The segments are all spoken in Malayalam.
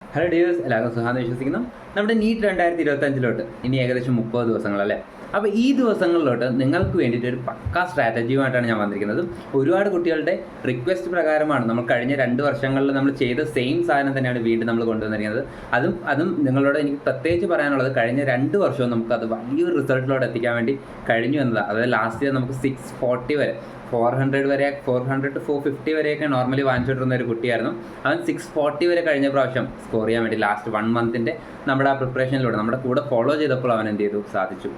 ഹലോ ഡിയേഴ്സ്, എല്ലാവർക്കും സുഖാന്ന് വിശ്വസിക്കുന്നു. നമ്മുടെ നീറ്റ് 2025 ഇനി ഏകദേശം 30 ദിവസങ്ങളല്ലേ. അപ്പോൾ ഈ ദിവസങ്ങളിലോട്ട് നിങ്ങൾക്ക് വേണ്ടിയിട്ട് ഒരു പക്കാ സ്ട്രാറ്റജിയുമായിട്ടാണ് ഞാൻ വന്നിരിക്കുന്നത്. ഒരുപാട് കുട്ടികളുടെ റിക്വസ്റ്റ് പ്രകാരമാണ് നമ്മൾ കഴിഞ്ഞ 2 വർഷങ്ങളിൽ നമ്മൾ ചെയ്ത സെയിം സാധനം തന്നെയാണ് വീണ്ടും നമ്മൾ കൊണ്ടുവന്നിരിക്കുന്നത്. അതും നിങ്ങളോട് എനിക്ക് പ്രത്യേകിച്ച് പറയാനുള്ളത്, കഴിഞ്ഞ 2 വർഷവും നമുക്കത് വലിയൊരു റിസൾട്ടിലോട്ട് എത്തിക്കാൻ വേണ്ടി കഴിഞ്ഞു എന്നതാണ്. അതായത് ലാസ്റ്റ് ഇയർ നമുക്ക് 640 വരെ 400 വരെ 400 to 450 വരെയൊക്കെ നോർമലി വാങ്ങിച്ചിട്ടിരുന്ന ഒരു കുട്ടിയായിരുന്നു. അവൻ 640 വരെ കഴിഞ്ഞ പ്രാവശ്യം സ്കോർ ചെയ്യാൻ വേണ്ടി ലാസ്റ്റ് 1 മന്തിൻ്റെ നമ്മുടെ ആ പ്രിപ്പറേഷനിലൂടെ നമ്മുടെ കൂടെ ഫോളോ ചെയ്തപ്പോൾ അവൻ എന്ത് ചെയ്തു, സാധിച്ചു.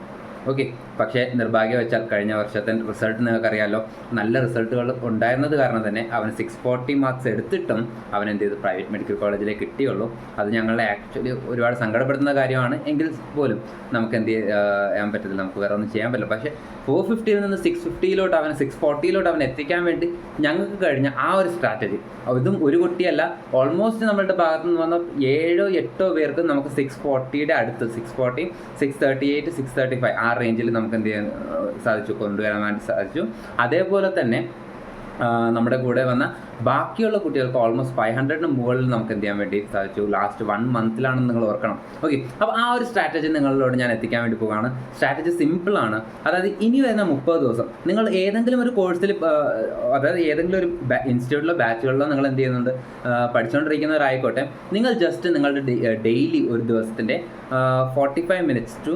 ഓക്കെ, പക്ഷേ നിർഭാഗ്യവശാൽ കഴിഞ്ഞ വർഷത്തെ റിസൾട്ട് നിങ്ങൾക്കറിയാമല്ലോ, നല്ല റിസൾട്ടുകൾ ഉണ്ടായിരുന്നത് കാരണം തന്നെ അവൻ 640 മാർക്സ് എടുത്തിട്ടും അവൻ എന്ത് ചെയ്തു, പ്രൈവറ്റ് മെഡിക്കൽ കോളേജിലേക്ക് കിട്ടിയുള്ളൂ. അത് ഞങ്ങളെ ആക്ച്വലി ഒരുപാട് സങ്കടപ്പെടുത്തുന്ന കാര്യമാണ്. എങ്കിൽ പോലും നമുക്ക് എന്ത് ചെയ്യാൻ പറ്റത്തില്ല, നമുക്ക് വേറെ ഒന്നും ചെയ്യാൻ പറ്റില്ല. പക്ഷേ 450 നിന്ന് 650 അവൻ 640 അവൻ എത്തിക്കാൻ വേണ്ടി ഞങ്ങൾക്ക് കഴിഞ്ഞ ആ ഒരു സ്ട്രാറ്റജി, ഇതും ഒരു കുട്ടിയല്ല, ഓൾമോസ്റ്റ് നമ്മളുടെ ഭാഗത്തു നിന്ന് വന്ന 7-8 പേർക്ക് നമുക്ക് 640 അടുത്ത് 640, 638, 635 ആ റേഞ്ചിൽ നമുക്ക് എന്ത് ചെയ്യാൻ സാധിച്ചു, കൊണ്ടുവരാൻ വേണ്ടി സാധിച്ചു. അതേപോലെ തന്നെ നമ്മുടെ കൂടെ വന്ന ബാക്കിയുള്ള കുട്ടികൾക്ക് ഓൾമോസ്റ്റ് 500 മുകളിൽ നമുക്ക് എന്ത് ചെയ്യാൻ വേണ്ടി സാധിച്ചു, ലാസ്റ്റ് 1 മന്തിലാണെന്ന് നിങ്ങൾ ഓർക്കണം. ഓക്കെ, അപ്പോൾ ആ ഒരു സ്ട്രാറ്റജി നിങ്ങളിലോട് ഞാൻ എത്തിക്കാൻ വേണ്ടി പോവുകയാണ്. സ്ട്രാറ്റജി സിമ്പിളാണ്. അതായത് ഇനി വരുന്ന 30 ദിവസം നിങ്ങൾ ഏതെങ്കിലും ഒരു കോഴ്സിൽ, അതായത് ഏതെങ്കിലും ഒരു ഇൻസ്റ്റിറ്റ്യൂട്ടിലോ ബാച്ചുകളിലോ നിങ്ങൾ എന്ത് ചെയ്യുന്നുണ്ട്, പഠിച്ചുകൊണ്ടിരിക്കുന്നവരായിക്കോട്ടെ, നിങ്ങൾ ജസ്റ്റ് നിങ്ങളുടെ ഡെയിലി ഒരു ദിവസത്തിൻ്റെ 45 minutes to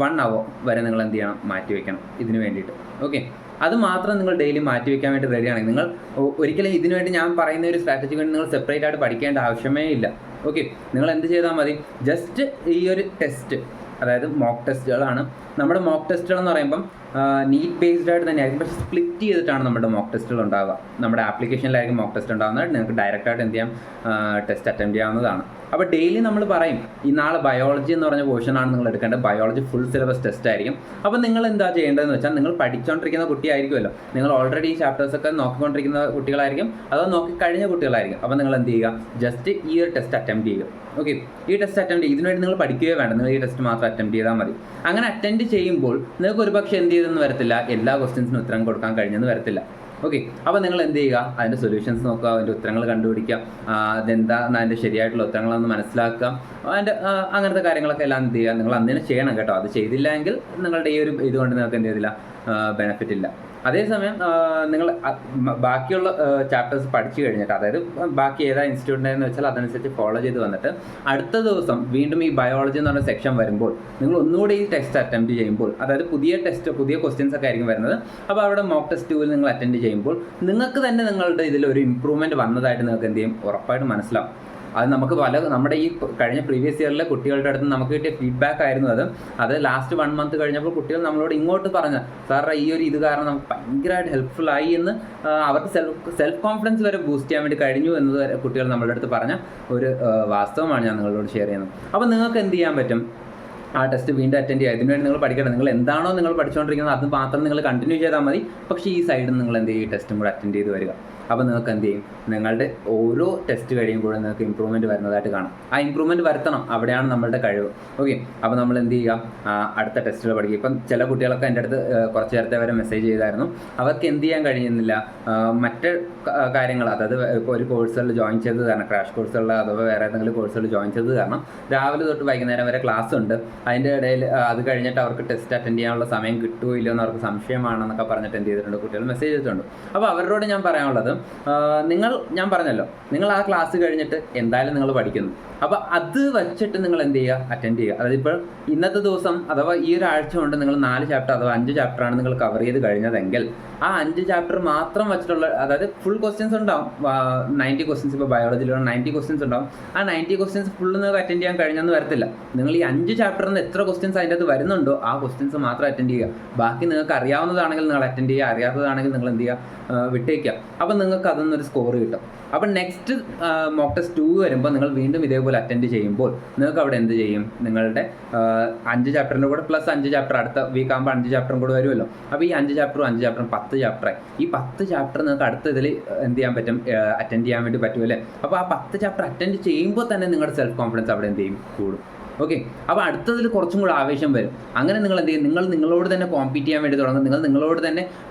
1 hour വരെ നിങ്ങൾ എന്ത് ചെയ്യണം, മാറ്റി വയ്ക്കണം ഇതിന് വേണ്ടിയിട്ട്. ഓക്കെ, അത് മാത്രം നിങ്ങൾ ഡെയിലി മാറ്റി വയ്ക്കാൻ വേണ്ടി റെഡിയാണെങ്കിൽ നിങ്ങൾ ഒരിക്കലും ഇതിനു വേണ്ടി ഞാൻ പറയുന്ന ഒരു സ്ട്രാറ്റജി വേണ്ടി നിങ്ങൾ സെപ്പറേറ്റ് ആയിട്ട് പഠിക്കേണ്ട ആവശ്യമേ ഇല്ല. ഓക്കെ, നിങ്ങൾ എന്ത് ചെയ്താൽ മതി, ജസ്റ്റ് ഈ ഒരു ടെസ്റ്റ്, അതായത് മോക്ക് ടെസ്റ്റുകളാണ്. നമ്മുടെ മോക്ക് ടെസ്റ്റുകൾ എന്ന് പറയുമ്പം നീറ്റ് ബേസ്ഡ് ആയിട്ട് തന്നെ ആയിരിക്കും, പക്ഷേ സ്പ്ലിറ്റ് ചെയ്തിട്ടാണ് നമ്മുടെ മോക്ക് ടെസ്റ്റുകൾ ഉണ്ടാവുക. നമ്മുടെ ആപ്ലിക്കേഷനിലായിരിക്കും മോക്ക് ടെസ്റ്റ് ഉണ്ടാകുന്നത്. നിങ്ങൾക്ക് ഡയറക്റ്റായിട്ട് എന്ത് ചെയ്യാം, ടെസ്റ്റ് അറ്റൻഡ് ചെയ്യാവുന്നതാണ്. അപ്പോൾ ഡെയിലി നമ്മൾ പറയും, ഈ നാളെ ബയോളജി എന്ന് പറഞ്ഞ പോർഷനാണ് നിങ്ങൾ എടുക്കേണ്ടത്, ബയോളജി ഫുൾ സിലബസ് ടെസ്റ്റ് ആയിരിക്കും. അപ്പോൾ നിങ്ങൾ എന്താ ചെയ്യേണ്ടതെന്ന് വെച്ചാൽ, നിങ്ങൾ പഠിച്ചുകൊണ്ടിരിക്കുന്ന കുട്ടിയായിരിക്കുമല്ലോ, നിങ്ങൾ ഓൾറെഡി ഈ ചാപ്റ്റേഴ്സൊക്കെ നോക്കിക്കൊണ്ടിരിക്കുന്ന കുട്ടികളായിരിക്കും, അതോ നോക്കി കഴിഞ്ഞ കുട്ടികളായിരിക്കും. അപ്പോൾ നിങ്ങൾ എന്ത് ചെയ്യുക, ജസ്റ്റ് ഈ ഒരു ടെസ്റ്റ് അറ്റംപ്റ്റ് ചെയ്യുക. ഓക്കെ, ഈ ടെസ്റ്റ് അറ്റൻഡ് ചെയ്യും. ഇതിനുവേണ്ടി നിങ്ങൾ പഠിക്കുകയോ വേണ്ട, നിങ്ങൾ ഈ ടെസ്റ്റ് മാത്രം അറ്റൻഡ് ചെയ്താൽ മതി. അങ്ങനെ അറ്റൻഡ് ചെയ്യുമ്പോൾ നിങ്ങൾക്ക് ഒരുപക്ഷെ എന്ത് ചെയ്തെന്ന് വരത്തില്ല, എല്ലാ ക്വസ്റ്റ്യൻസിനും ഉത്തരം കൊടുക്കാൻ കഴിഞ്ഞെന്ന് വരത്തില്ല. ഓക്കെ, അപ്പോൾ നിങ്ങൾ എന്ത് ചെയ്യുക, അതിൻ്റെ സൊല്യൂഷൻസ് നോക്കുക, അതിൻ്റെ ഉത്തരങ്ങൾ കണ്ടുപിടിക്കുക, അതെന്താണെന്ന് അതിൻ്റെ ശരിയായിട്ടുള്ള ഉത്തരങ്ങളൊന്ന് മനസ്സിലാക്കുക, അതിൻ്റെ അങ്ങനത്തെ കാര്യങ്ങളൊക്കെ എല്ലാം എന്ത് ചെയ്യുക, നിങ്ങൾ അന്നേരം ചെയ്യണം കേട്ടോ. അത് ചെയ്തില്ല എങ്കിൽ നിങ്ങളുടെ ഈ ഒരു ഇതുകൊണ്ട് നിങ്ങൾക്ക് എന്ത് ചെയ്തില്ല, ബെനിഫിറ്റ് ഇല്ല. അതേസമയം നിങ്ങൾ ബാക്കിയുള്ള ചാപ്റ്റേഴ്സ് പഠിച്ചു കഴിഞ്ഞിട്ട്, അതായത് ബാക്കി ഏതാ ഇൻസ്റ്റിറ്റ്യൂട്ടിൻ്റെ വെച്ചാൽ അതനുസരിച്ച് ഫോളോ ചെയ്ത് വന്നിട്ട് അടുത്ത ദിവസം വീണ്ടും ഈ ബയോളജി എന്ന് പറഞ്ഞ സെക്ഷൻ വരുമ്പോൾ നിങ്ങൾ ഒന്നുകൂടി ഈ ടെസ്റ്റ് അറ്റംപ്റ്റ് ചെയ്യുമ്പോൾ, അതായത് പുതിയ ക്വസ്റ്റ്യൻസ് ഒക്കെ ആയിരിക്കും വരുന്നത്. അപ്പോൾ അവിടെ മോക്ക് ടെസ്റ്റ് 2 നിങ്ങൾ അറ്റൻഡ് ചെയ്യുമ്പോൾ നിങ്ങൾക്ക് തന്നെ നിങ്ങളുടെ ഇതിലൊരു ഇമ്പ്രൂവ്മെൻറ്റ് വന്നതായിട്ട് നിങ്ങൾക്ക് എന്ത് ചെയ്യും, ഉറപ്പായിട്ട് മനസ്സിലാവും. അത് നമുക്ക് നമ്മുടെ ഈ കഴിഞ്ഞ പ്രീവിയസ് ഇയറിലെ കുട്ടികളുടെ അടുത്ത് നമുക്ക് കിട്ടിയ ഫീഡ്ബാക്ക് ആയിരുന്നു അത് ലാസ്റ്റ് 1 മന്ത് കഴിഞ്ഞപ്പോൾ കുട്ടികൾ നമ്മളോട് ഇങ്ങോട്ട് പറഞ്ഞ, സാറേ ഈ ഒരു ഇത് കാരണം നമുക്ക് ഭയങ്കരമായിട്ട് ഹെൽപ്ഫുൾ ആയി എന്ന്, അവർക്ക് സെൽഫ് കോൺഫിഡൻസ് വരെ ബൂസ്റ്റ് ചെയ്യാൻ വേണ്ടി കഴിഞ്ഞു എന്നത് കുട്ടികൾ നമ്മളുടെ അടുത്ത് പറഞ്ഞ ഒരു വാസ്തവമാണ് ഞാൻ നിങ്ങളോട് ഷെയർ ചെയ്യുന്നത്. അപ്പോൾ നിങ്ങൾക്ക് എന്ത് ചെയ്യാൻ പറ്റും, ആ ടെസ്റ്റ് വീണ്ടും അറ്റൻഡ് ചെയ്യുക. ഇതിനുവേണ്ടി നിങ്ങൾ പഠിക്കണം. നിങ്ങൾ എന്താണോ നിങ്ങൾ പഠിച്ചുകൊണ്ടിരിക്കുന്നത് അത് മാത്രം നിങ്ങൾ കണ്ടിന്യൂ ചെയ്താൽ മതി. പക്ഷേ ഈ സൈഡിൽ നിങ്ങൾ എന്ത് ചെയ്യും, ഈ ടെസ്റ്റും കൂടെ അറ്റൻഡ് ചെയ്ത് വരിക. അപ്പോൾ നിങ്ങൾക്ക് എന്ത് ചെയ്യും, നിങ്ങളുടെ ഓരോ ടെസ്റ്റ് കഴിയുമ്പോഴും നിങ്ങൾക്ക് ഇമ്പ്രൂവ്മെൻറ്റ് വരുന്നതായിട്ട് കാണാം. ആ ഇമ്പ്രൂവ്മെൻറ്റ് വരുത്തണം, അവിടെയാണ് നമ്മളുടെ കഴിവ്. ഓക്കെ, അപ്പോൾ നമ്മൾ എന്ത് ചെയ്യുക, അടുത്ത ടെസ്റ്റുകൾ പഠിക്കുക. ഇപ്പം ചില കുട്ടികളൊക്കെ എൻ്റെ അടുത്ത് കുറച്ച് നേരത്തെ വരെ മെസ്സേജ് ചെയ്തായിരുന്നു, അവർക്ക് എന്ത് ചെയ്യാൻ കഴിയുന്നില്ല, മറ്റ് കാര്യങ്ങൾ, അതായത് ഇപ്പോൾ ഒരു കോഴ്സുകളിൽ ജോയിൻ ചെയ്തത് കാരണം, ക്രാഷ് കോഴ്സുകളിൽ അഥവാ വേറെ ഏതെങ്കിലും കോഴ്സുകളിൽ ജോയിൻ ചെയ്തത് കാരണം രാവിലെ തൊട്ട് വൈകുന്നേരം വരെ ക്ലാസ് ഉണ്ട്, അതിൻ്റെ ഇടയിൽ അത് കഴിഞ്ഞിട്ട് അവർക്ക് ടെസ്റ്റ് അറ്റൻഡ് ചെയ്യാനുള്ള സമയം കിട്ടുമോ ഇല്ലയോ എന്ന് അവർക്ക് സംശയമാണെന്നൊക്കെ പറഞ്ഞിട്ട് എന്ത് ചെയ്തിട്ടുണ്ട്, കുട്ടികൾ മെസ്സേജ് ചെയ്തിട്ടുണ്ട്. അപ്പോൾ അവരോട് ഞാൻ പറയാനുള്ളത്, ഞാൻ പറഞ്ഞല്ലോ, നിങ്ങൾ ആ ക്ലാസ് കഴിഞ്ഞിട്ട് എന്തായാലും നിങ്ങൾ പഠിക്കുന്നു. അപ്പോൾ അത് വെച്ചിട്ട് നിങ്ങൾ എന്ത് ചെയ്യുക, അറ്റൻഡ് ചെയ്യുക. അതായത് ഇപ്പോൾ ഇന്നത്തെ ദിവസം അഥവാ ഈ ഒരു ആഴ്ച കൊണ്ട് നിങ്ങൾ 4 ചാപ്റ്റർ അഥവാ 5 ചാപ്റ്ററാണ് നിങ്ങൾ കവർ ചെയ്ത് കഴിഞ്ഞതെങ്കിൽ ആ 5 ചാപ്റ്റർ മാത്രം വെച്ചിട്ടുള്ള, അതായത് ഫുൾ ക്വസ്റ്റ്യൻസ് ഉണ്ടാവും, 90 ക്വസ്റ്റ്യൻസ്, ഇപ്പോൾ ബയോളജിയിലുള്ള 90 ക്വസ്റ്റ്യൻസ് ഉണ്ടാവും. ആ 90 ക്വസ്റ്റ്യൻസ് ഫുള്ള് നിങ്ങൾക്ക് അറ്റൻഡ് ചെയ്യാൻ കഴിഞ്ഞെന്ന് വരത്തില്ല. നിങ്ങൾ ഈ 5 ചാപ്റ്ററിൽ നിന്ന് എത്ര ക്വസ്റ്റ്യൻസ് അതിൻ്റെ അത് വരുന്നുണ്ടോ ആ ക്വസ്റ്റ്യൻസ് മാത്രം അറ്റൻഡ് ചെയ്യുക. ബാക്കി നിങ്ങൾക്ക് അറിയാവുന്നതാണെങ്കിൽ നിങ്ങൾ അറ്റൻഡ് ചെയ്യുക, അറിയാത്തതാണെങ്കിൽ നിങ്ങൾ എന്ത് ചെയ്യുക, വിട്ടേക്കുക. അപ്പം നിങ്ങൾക്ക് അതൊന്നൊരു സ്കോർ കിട്ടും. അപ്പം നെക്സ്റ്റ് മോക്ക് ടെസ്റ്റ് 2 വരുമ്പോൾ നിങ്ങൾ വീണ്ടും ഇതേപോലെ അറ്റൻഡ് ചെയ്യുമ്പോൾ നിങ്ങൾക്ക് അവിടെ എന്ത് ചെയ്യും, നിങ്ങളുടെ 5 ചാപ്റ്ററിൻ്റെ കൂടെ പ്ലസ് 5 ചാപ്റ്റർ അടുത്ത വീക്ക് ആകുമ്പോൾ 5 ചാപ്റ്ററും കൂടെ വരുമല്ലോ. അപ്പോൾ ഈ 5 ചാപ്റ്ററും 10 ചാപ്റ്ററായി. ഈ 10 ചാപ്റ്റർ നിങ്ങൾക്ക് അടുത്ത ഇതിൽ എന്ത് ചെയ്യാൻ പറ്റും, അറ്റൻഡ് ചെയ്യാൻ വേണ്ടി പറ്റുമല്ലേ. അപ്പോൾ ആ 10 ചാപ്റ്റർ അറ്റൻഡ് ചെയ്യുമ്പോൾ തന്നെ നിങ്ങളുടെ സെൽഫ് കോൺഫിഡൻസ് അവിടെ എന്ത് ചെയ്യും, കൂടും. ഓക്കെ, അപ്പോൾ അടുത്തതിൽ കുറച്ചും കൂടെ ആവേശം വരും. അങ്ങനെ നിങ്ങൾ എന്ത് ചെയ്യും, നിങ്ങളോട് തന്നെ കോമ്പീറ്റ് ചെയ്യാൻ വേണ്ടി തുടങ്ങും. നിങ്ങളോട് തന്നെ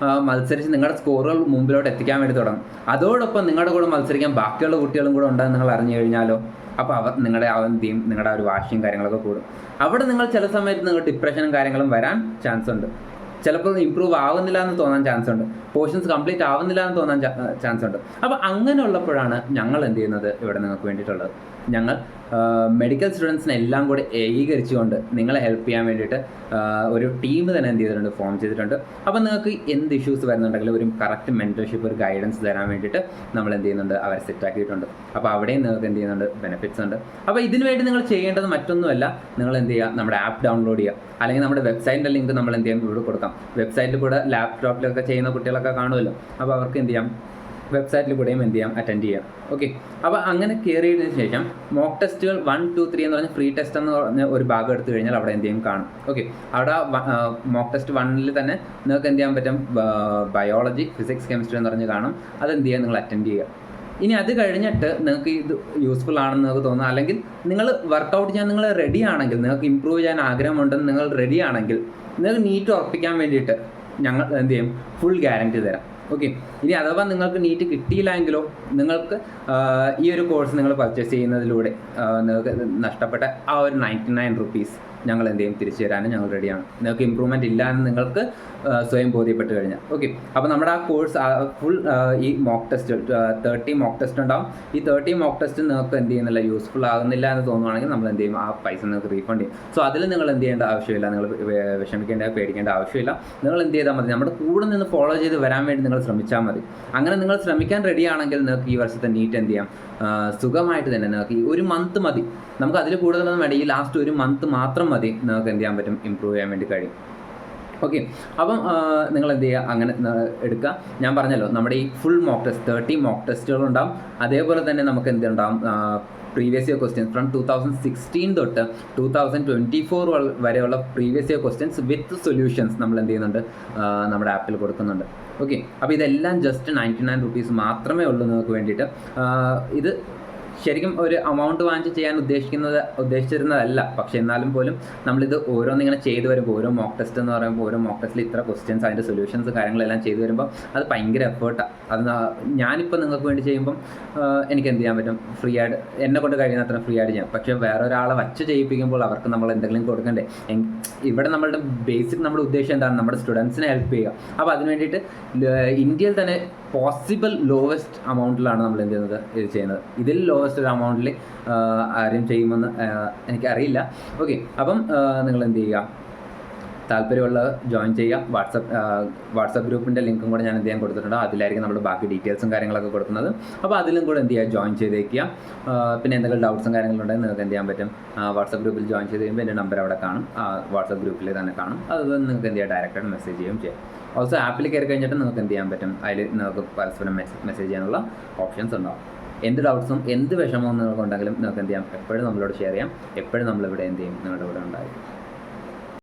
മത്സരിച്ച് നിങ്ങളുടെ സ്കോറുകൾ മുമ്പിലോട്ട് എത്തിക്കാൻ വേണ്ടി തുടങ്ങും. അതോടൊപ്പം നിങ്ങളുടെ കൂടെ മത്സരിക്കാൻ ബാക്കിയുള്ള കുട്ടികളും കൂടെ ഉണ്ടെന്ന് നിങ്ങൾ അറിഞ്ഞു കഴിഞ്ഞാലോ അപ്പോൾ അവർ നിങ്ങളുടെ എന്ത് ചെയ്യും, നിങ്ങളുടെ ആ ഒരു വാശിയും കാര്യങ്ങളൊക്കെ കൂടും. അവിടെ നിങ്ങൾ ചില സമയത്ത് നിങ്ങൾക്ക് ഡിപ്രഷനും കാര്യങ്ങളും വരാൻ ചാൻസ് ഉണ്ട്. ചിലപ്പോൾ ഇമ്പ്രൂവ് ആവുന്നില്ല എന്ന് തോന്നാൻ ചാൻസ് ഉണ്ട്, പോർഷൻസ് കംപ്ലീറ്റ് ആവുന്നില്ല എന്ന് തോന്നാൻ ചാൻസ് ഉണ്ട്. അപ്പോൾ അങ്ങനെ ഉള്ളപ്പോഴാണ് ഞങ്ങൾ എന്ത് ചെയ്യുന്നത് ഇവിടെ നിങ്ങൾക്ക് വേണ്ടിയിട്ടുള്ളത്. ഞങ്ങൾ മെഡിക്കൽ സ്റ്റുഡൻസിനെ എല്ലാം കൂടി ഏകീകരിച്ചുകൊണ്ട് നിങ്ങളെ ഹെൽപ്പ് ചെയ്യാൻ വേണ്ടിയിട്ട് ഒരു ടീം തന്നെ എന്ത് ചെയ്തിട്ടുണ്ട്, ഫോം ചെയ്തിട്ടുണ്ട്. അപ്പോൾ നിങ്ങൾക്ക് എന്ത് ഇഷ്യൂസ് വരുന്നുണ്ടെങ്കിലും ഒരു കറക്റ്റ് മെൻറ്റർഷിപ്പ്, ഒരു ഗൈഡൻസ് തരാൻ വേണ്ടിയിട്ട് നമ്മൾ എന്ത് ചെയ്യുന്നുണ്ട്, അവരെ സെറ്റാക്കിയിട്ടുണ്ട്. അപ്പോൾ അവിടെയും നിങ്ങൾക്ക് എന്ത് ചെയ്യുന്നുണ്ട്, ബെനിഫിറ്റ്സ് ഉണ്ട്. അപ്പോൾ ഇതിനു വേണ്ടി നിങ്ങൾ ചെയ്യേണ്ടത് മറ്റൊന്നുമല്ല, നിങ്ങൾ എന്ത് ചെയ്യുക, നമ്മുടെ ആപ്പ് ഡൗൺലോഡ് ചെയ്യുക, അല്ലെങ്കിൽ നമ്മുടെ വെബ്സൈറ്റിൻ്റെ ലിങ്ക് നമ്മൾ എന്ത് ചെയ്യാം, ഇവിടെ കൊടുക്കാം. വെബ്സൈറ്റിൽ കൂടെ ലാപ്ടോപ്പിലൊക്കെ ചെയ്യുന്ന കുട്ടികളൊക്കെ കാണുമല്ലോ, അപ്പോൾ അവർക്ക് എന്ത് ചെയ്യാം, വെബ്സൈറ്റിൽ കൂടെയും എന്ത് ചെയ്യാം, അറ്റൻഡ് ചെയ്യാം. ഓക്കെ, അപ്പോൾ അങ്ങനെ കയറിയതിന് ശേഷം മോക്ക് ടെസ്റ്റുകൾ 1, 2, 3 എന്ന് പറഞ്ഞാൽ ഫ്രീ ടെസ്റ്റ് എന്ന് പറഞ്ഞ ഒരു ഭാഗം എടുത്തു കഴിഞ്ഞാൽ അവിടെ എന്ത് ചെയ്യും, കാണും. ഓക്കെ, അവിടെ മോക്ക് ടെസ്റ്റ് 1 തന്നെ നിങ്ങൾക്ക് എന്ത് ചെയ്യാൻ പറ്റും, ബയോളജി, ഫിസിക്സ്, കെമിസ്ട്രി എന്ന് പറഞ്ഞ് കാണും. അതെന്ത് ചെയ്യുക, നിങ്ങൾ അറ്റൻഡ് ചെയ്യുക. ഇനി അത് കഴിഞ്ഞിട്ട് നിങ്ങൾക്ക് ഇത് യൂസ്ഫുൾ ആണെന്ന് നിങ്ങൾക്ക് തോന്നുക, അല്ലെങ്കിൽ നിങ്ങൾ വർക്കൗട്ട് ചെയ്യാൻ നിങ്ങൾ റെഡി ആണെങ്കിൽ, നിങ്ങൾക്ക് ഇമ്പ്രൂവ് ചെയ്യാൻ ആഗ്രഹമുണ്ടെന്ന് നിങ്ങൾ റെഡി ആണെങ്കിൽ, നിങ്ങൾക്ക് നീറ്റ് ഉറപ്പിക്കാൻ വേണ്ടിയിട്ട് ഞങ്ങൾ എന്ത് ചെയ്യും, ഫുൾ ഗ്യാരണ്ടി തരാം. ഓക്കെ, ഇനി അഥവാ നിങ്ങൾക്ക് നീറ്റ് കിട്ടിയില്ല എങ്കിലോ നിങ്ങൾക്ക് ഈ ഒരു കോഴ്സ് നിങ്ങൾ പർച്ചേസ് ചെയ്യുന്നതിലൂടെ നിങ്ങൾക്ക് നഷ്ടപ്പെട്ട ആ ഒരു 99 റുപ്പീസ് ഞങ്ങൾ എന്ത് ചെയ്യും, തിരിച്ചു തരാനും ഞങ്ങൾ റെഡിയാണ്. നിങ്ങൾക്ക് ഇമ്പ്രൂവ്മെൻറ്റ് ഇല്ല എന്ന് നിങ്ങൾക്ക് സ്വയം ബോധ്യപ്പെട്ട് കഴിഞ്ഞാൽ. ഓക്കെ, അപ്പോൾ നമ്മുടെ ആ കോഴ്സ് ഫുൾ ഈ മോക്ക് ടെസ്റ്റ് 30 മോക്ക് ടെസ്റ്റ് ഉണ്ടാവും. ഈ 30 മോക്ക് ടെസ്റ്റ് നിങ്ങൾക്ക് എന്ത് ചെയ്യുന്നില്ല, യൂസ്ഫുൾ ആകുന്നില്ല എന്ന് തോന്നുവാണെങ്കിൽ നമ്മൾ എന്ത് ചെയ്യും, ആ പൈസ നിങ്ങൾക്ക് റീഫണ്ട് ചെയ്യും. സോ അതിൽ നിങ്ങൾ എന്ത് ചെയ്യേണ്ട ആവശ്യമില്ല, നിങ്ങൾ വിഷമിക്കേണ്ട, പേടിക്കേണ്ട ആവശ്യമില്ല. നിങ്ങൾ എന്ത് ചെയ്താൽ മതി, നമ്മുടെ കൂടെ നിന്ന് ഫോളോ ചെയ്ത് വരാൻ വേണ്ടി നിങ്ങൾ ശ്രമിച്ചാൽ മതി. അങ്ങനെ നിങ്ങൾ ശ്രമിക്കാൻ റെഡിയാണെങ്കിൽ നിങ്ങൾക്ക് ഈ വർഷത്തെ നീറ്റ് എന്ത് ചെയ്യാം, സുഖമായിട്ട് തന്നെ നിങ്ങൾക്ക് ഈ ഒരു മന്ത് മതി, നമുക്ക് അതിൽ കൂടുതലൊന്നും വേണ്ട, ഈ ലാസ്റ്റ് ഒരു മന്ത് മാത്രം മതി നിങ്ങൾക്ക് എന്ത് ചെയ്യാൻ പറ്റും, ഇമ്പ്രൂവ് ചെയ്യാൻ വേണ്ടി കഴിയും. ഓക്കെ, അപ്പം നിങ്ങൾ എന്ത് ചെയ്യുക, അങ്ങനെ എടുക്കുക. ഞാൻ പറഞ്ഞല്ലോ, നമ്മുടെ ഈ ഫുൾ മോക്ക് ടെസ്റ്റ് 30 മോക്ക് ടെസ്റ്റുകളുണ്ടാവും. അതേപോലെ തന്നെ നമുക്ക് എന്തുണ്ടാവും, പ്രീവിയസ് ഇയർ ക്വസ്റ്റ്യൻസ് ഫ്രം 2016 തൊട്ട് 2024 വരെയുള്ള previous year questions with solutions നമ്മൾ എന്ത് ചെയ്യുന്നുണ്ട്, നമ്മുടെ ആപ്പിൽ കൊടുക്കുന്നുണ്ട്. ഓക്കെ, അപ്പോൾ ഇതെല്ലാം ജസ്റ്റ് 99 റുപ്പീസ് മാത്രമേ ഉള്ളൂ നിങ്ങൾക്ക് വേണ്ടിയിട്ട്. ഇത് ശരിക്കും ഒരു എമൗണ്ട് വാങ്ങിച്ച് ചെയ്യാൻ ഉദ്ദേശിച്ചിരുന്നതല്ല. പക്ഷേ എന്നാലും പോലും നമ്മളിത് ഓരോന്നിങ്ങനെ ചെയ്തു വരുമ്പോൾ, ഓരോ മോക്ക് ടെസ്റ്റ് എന്ന് പറയുമ്പോൾ ഓരോ മോക്ക് ടെസ്റ്റിൽ ഇത്ര ക്വസ്റ്റ്യൻസ്, അതിൻ്റെ സൊല്യൂഷൻസ് കാര്യങ്ങളെല്ലാം ചെയ്തു വരുമ്പോൾ അത് ഭയങ്കര എഫേർട്ടാണ്. അത് ഞാനിപ്പോൾ നിങ്ങൾക്ക് വേണ്ടി ചെയ്യുമ്പം എനിക്ക് എന്ത് ചെയ്യാൻ പറ്റും, ഫ്രീ ആയിട്ട് എന്നെ കൊണ്ട് കഴിയുന്ന അത്ര ഫ്രീ ആയിട്ട് ചെയ്യാം. പക്ഷേ വേറെ ഒരാളെ വച്ച് ചെയ്യിപ്പിക്കുമ്പോൾ അവർക്ക് നമ്മൾ എന്തെങ്കിലും കൊടുക്കണ്ടേ. ഇവിടെ നമ്മളുടെ ബേസിക് നമ്മുടെ ഉദ്ദേശം എന്താണ്, നമ്മുടെ സ്റ്റുഡൻസിനെ ഹെൽപ്പ് ചെയ്യുക. അപ്പോൾ അതിന് വേണ്ടിയിട്ട് ഇന്ത്യയിൽ തന്നെ പോസിബിൾ ലോവസ്റ്റ് എമൗണ്ടിലാണ് നമ്മൾ എന്ത് ചെയ്യുന്നത്, ഇത് ചെയ്യുന്നത്. ഇതിൽ ലോവസ്റ്റ് ഒരു എമൗണ്ടിൽ ആരും ചെയ്യുമെന്ന് എനിക്കറിയില്ല. ഓക്കെ, അപ്പം നിങ്ങൾ എന്ത് ചെയ്യുക, താല്പര്യമുള്ളത് ജോയിൻ ചെയ്യുക. വാട്സപ്പ് ഗ്രൂപ്പിൻ്റെ ലിങ്കും കൂടെ ഞാൻ എന്ത് ചെയ്യാൻ കൊടുത്തിട്ടുണ്ട്. അതിലായിരിക്കും നമ്മൾ ബാക്കി ഡീറ്റെയിൽസും കാര്യങ്ങളൊക്കെ കൊടുക്കുന്നത്. അപ്പോൾ അതിലും കൂടെ എന്ത് ചെയ്യുക, ജോയിൻ ചെയ്തേക്കുക. പിന്നെ എന്തെങ്കിലും ഡൗട്ട്സും കാര്യങ്ങളുണ്ടെങ്കിൽ നിങ്ങൾക്ക് എന്ത് ചെയ്യാൻ പറ്റും, വാട്സപ്പ് ഗ്രൂപ്പിൽ ജോയിൻ ചെയ്ത് കഴിയുമ്പോൾ എൻ്റെ നമ്പർ അവിടെ കാണും, വാട്സപ്പ് ഗ്രൂപ്പിൽ തന്നെ കാണും. അത് നിങ്ങൾക്ക് എന്ത് ചെയ്യുക, ഡയറക്റ്റായിട്ട് മെസ്സേജ് ചെയ്യുകയും ചെയ്യാം. ഓൾസോ ആപ്പിൽ കയറി കഴിഞ്ഞിട്ട് നിങ്ങൾക്ക് എന്ത് ചെയ്യാൻ പറ്റും, അതിൽ നിങ്ങൾക്ക് പരസ്പരം മെസ്സേജ് ചെയ്യാനുള്ള ഓപ്ഷൻസ് ഉണ്ടാവും. എന്ത് ഡൗട്ട്സും എന്ത് വിഷമവും നിങ്ങൾക്കുണ്ടെങ്കിലും നിങ്ങൾക്ക് എന്ത് ചെയ്യാം, എപ്പോഴും നമ്മളോട് ഷെയർ ചെയ്യാം. എപ്പോഴും നമ്മളിവിടെ എന്ത് ചെയ്യും, നിങ്ങളുടെ കൂടെ ഉണ്ടായിരിക്കും.